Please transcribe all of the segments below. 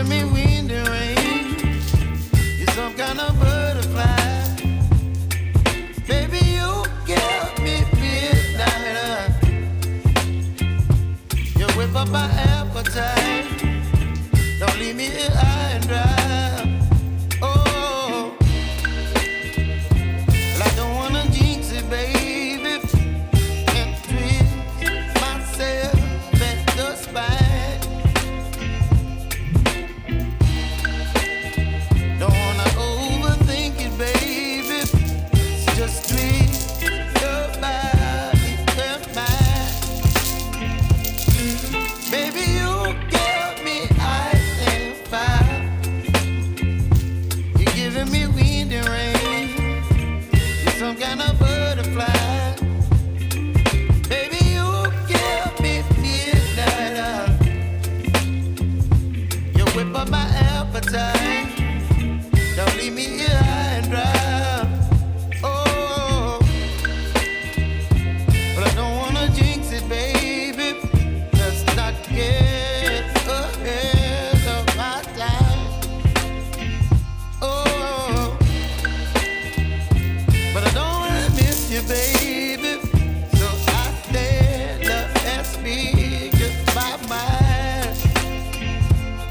giving me wind and rain. You're some kind of butterfly. Baby, you give me midnight. You whip up my appetite. Don't leave me here high and dry. Oh, well, I don't wanna jinx it, baby, and twist myself at the spine. Don't wanna overthink it, baby. It's just twist your body and mine. Baby, you give me ice and fire. You're giving me wind and rain. You're some kind of butterfly. Baby, you give me midnight. You whip up my appetite. Don't leave me here high and dry. Oh, but I don't wanna jinx it, baby. Let's not get ahead of my time. Oh, but I don't wanna miss you, baby. So I stand up and speak my mind.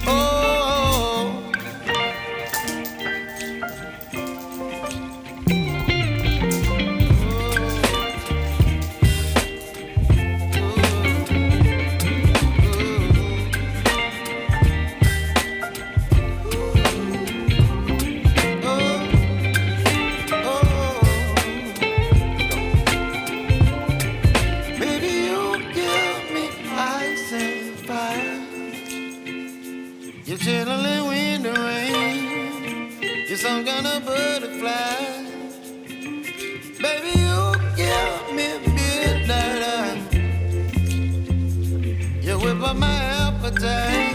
Oh. Baby, you give me ice and fire. You're chilling wind and rain. You're some kind of butterfly. Baby, you give me midnight. You whip up my appetite.